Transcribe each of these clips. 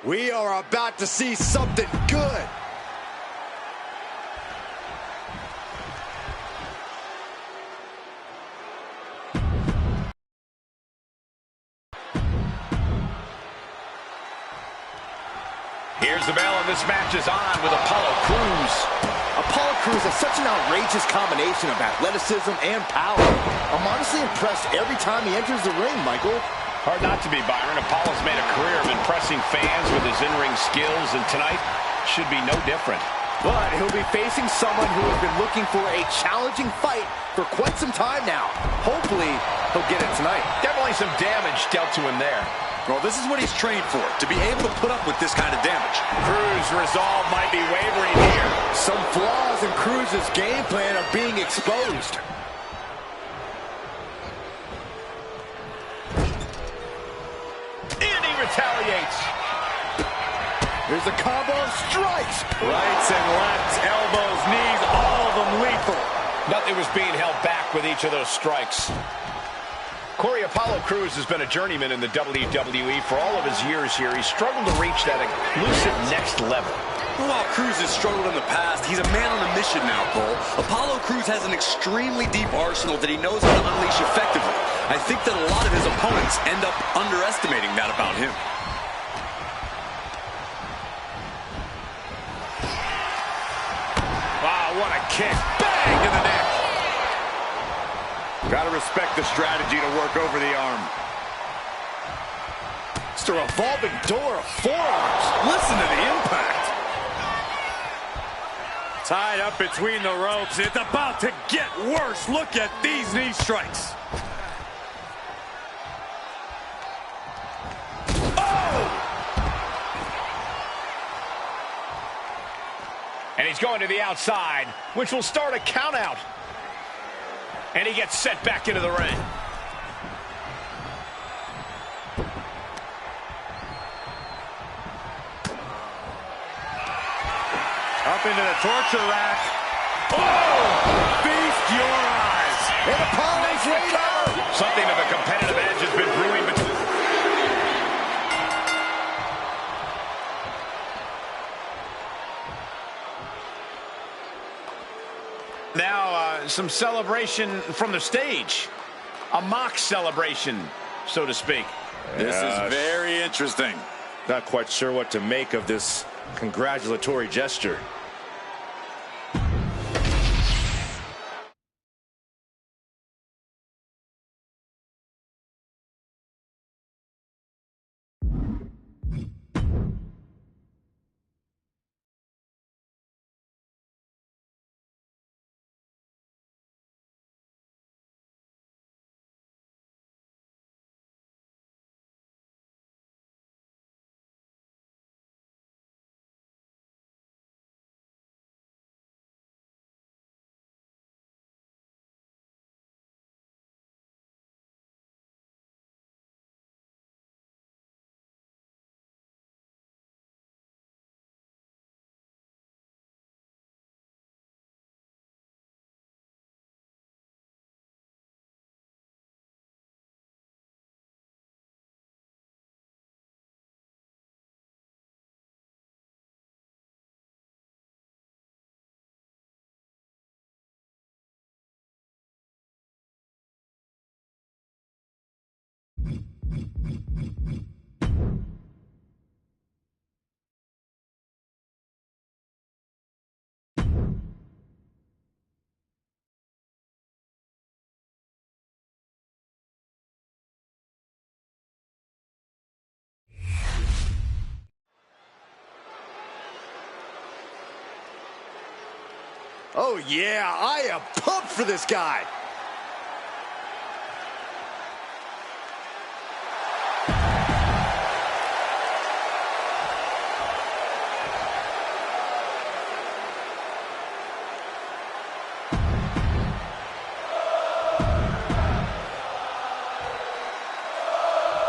We are about to see something good. Here's the bell, and this match is on with Apollo Crews. Apollo Crews has such an outrageous combination of athleticism and power. I'm honestly impressed every time he enters the ring, Michael. Hard not to be, Byron. Apollo's made a career of impressing fans with his in-ring skills, and tonight should be no different. But he'll be facing someone who has been looking for a challenging fight for quite some time now. Hopefully, he'll get it tonight. Definitely some damage dealt to him there. Well, this is what he's trained for, to be able to put up with this kind of damage. Crews' resolve might be wavering here. Some flaws in Crews' game plan are being exposed. And he retaliates. Here's a combo of strikes. Rights and lefts, elbows, knees, all of them lethal. Nothing was being held back with each of those strikes. Corey, Apollo Crews has been a journeyman in the WWE for all of his years here. He's struggled to reach that elusive next level. While Crews has struggled in the past, he's a man on a mission now, Cole. Apollo Crews has an extremely deep arsenal that he knows how to unleash effectively. I think that a lot of his opponents end up underestimating that about him. Wow, what a kick. Bang to the neck. Gotta respect the strategy to work over the arm. It's a revolving door of forearms. Listen to the impact. Tied up between the ropes. It's about to get worse. Look at these knee strikes. And he's going to the outside, which will start a count out. And he gets set back into the ring. Up into the torture rack. Oh! Feast your eyes. And Apollo's right out. Something of a competitive edge has been brewing between. Now, some celebration from the stage. A mock celebration, so to speak. This is very interesting. Not quite sure what to make of this congratulatory gesture. Oh, yeah, I am pumped for this guy.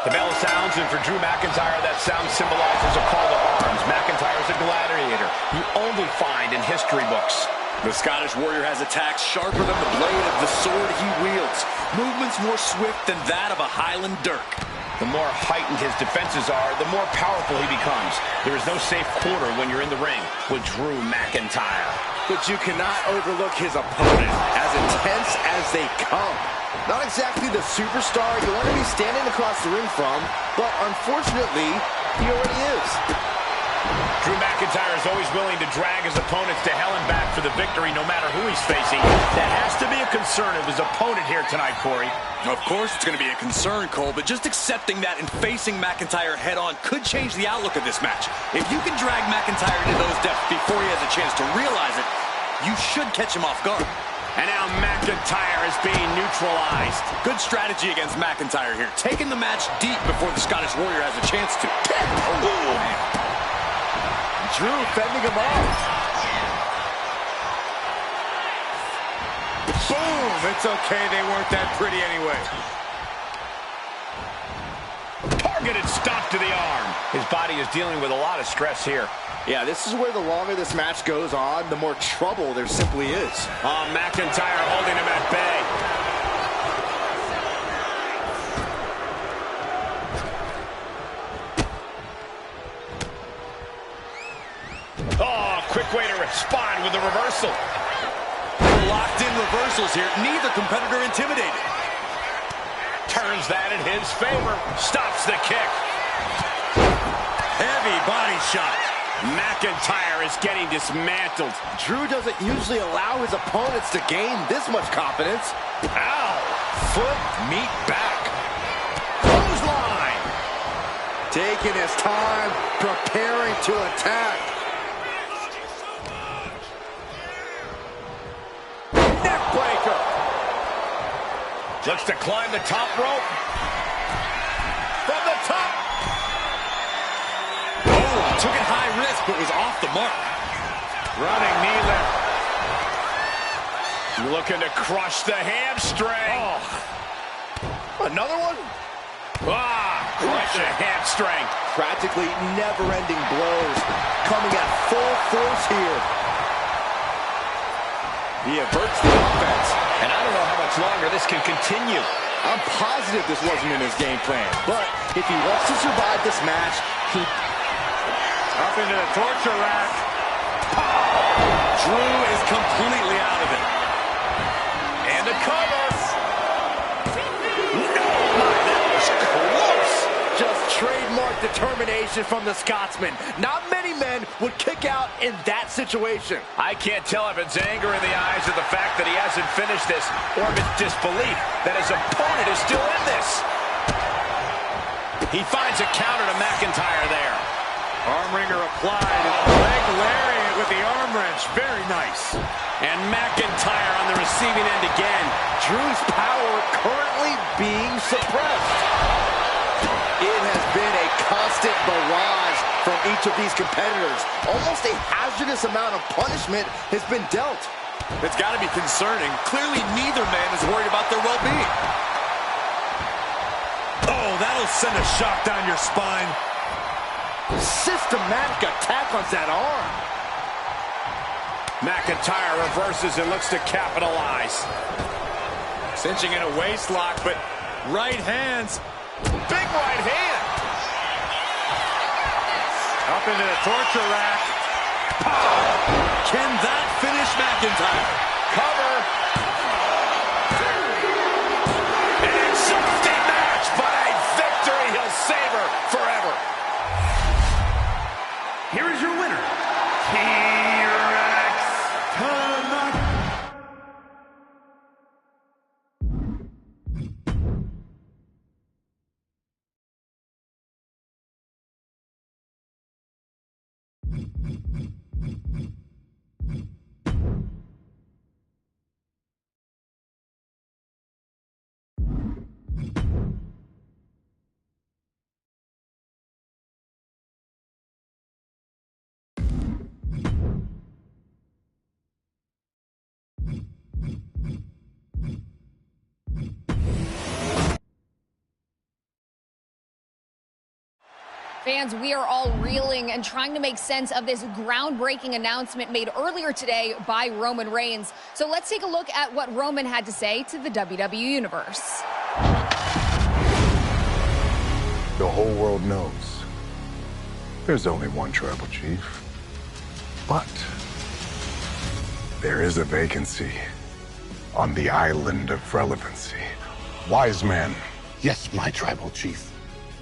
The bell sounds, and for Drew McIntyre, that sound symbolizes a call to arms. McIntyre's a gladiator you only find in history books. The Scottish Warrior has attacks sharper than the blade of the sword he wields. Movements more swift than that of a Highland dirk. The more heightened his defenses are, the more powerful he becomes. There is no safe quarter when you're in the ring with Drew McIntyre. But you cannot overlook his opponent, as intense as they come. Not exactly the superstar you want to be standing across the ring from, but unfortunately, he already is. Drew McIntyre is always willing to drag his opponents to hell and back for the victory, no matter who he's facing. That has to be a concern of his opponent here tonight, Corey. Of course it's going to be a concern, Cole, but just accepting that and facing McIntyre head-on could change the outlook of this match. If you can drag McIntyre into those depths before he has a chance to realize it, you should catch him off guard. And now McIntyre is being neutralized. Good strategy against McIntyre here, taking the match deep before the Scottish Warrior has a chance to. Oh. Drew fending him off. Boom! It's okay, they weren't that pretty anyway. Targeted stomp to the arm. His body is dealing with a lot of stress here. Yeah, this is where the longer this match goes on, the more trouble there simply is. Oh, McIntyre holding him at bay. Oh, quick way to respond with the reversal. Locked in reversals here. Neither competitor intimidated. Turns that in his favor. Stops the kick. Heavy body shot. McIntyre is getting dismantled. Drew doesn't usually allow his opponents to gain this much confidence. Ow! Foot meet back. Clothesline. Taking his time, preparing to attack. Neckbreaker. Looks to climb the top rope. From the top. Oh, took it high risk, but was off the mark. Running knee lift. Looking to crush the hamstring. Oh. Another one? Crush the hamstring. Practically never-ending blows coming at full force here. He averts the offense. And I don't know how much longer this can continue. I'm positive this wasn't in his game plan. But if he wants to survive this match, he... Up into the torture rack. Drew is completely out of it. And the cover. No, that was close. Just trademark determination from the Scotsman. Not many men would kick out in that situation. I can't tell if it's anger in the eyes or the fact that he hasn't finished this, or if it's disbelief that his opponent is still in this. He finds a counter to McIntyre there. Arm wringer applied. Leg lariat with the arm wrench. Very nice. And McIntyre on the receiving end again. Drew's power currently being suppressed. It has been a constant barrage from each of these competitors. Almost a hazardous amount of punishment has been dealt. It's got to be concerning. Clearly, neither man is worried about their well-being. Oh, that'll send a shock down your spine. Systematic attack on that arm. McIntyre reverses and looks to capitalize. Cinching in a waist lock, but right hands. Big right hand. Up into the torture rack. Can that finish McIntyre? Cover. An exhausting match, but a victory he'll savor forever. Here is your winner, T-Rex Tanaka. Fans, we are all reeling and trying to make sense of this groundbreaking announcement made earlier today by Roman Reigns. So let's take a look at what Roman had to say to the WWE Universe. The whole world knows there's only one tribal chief. But there is a vacancy on the island of relevancy. Wise man. Yes, my tribal chief.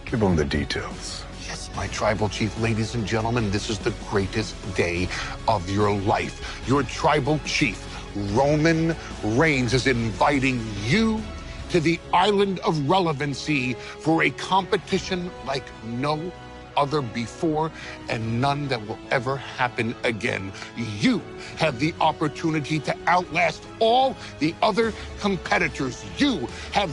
Give him the details. Yes, my tribal chief. Ladies and gentlemen, this is the greatest day of your life. Your tribal chief, Roman Reigns, is inviting you to the island of relevancy for a competition like no other before and none that will ever happen again. You have the opportunity to outlast all the other competitors. You have the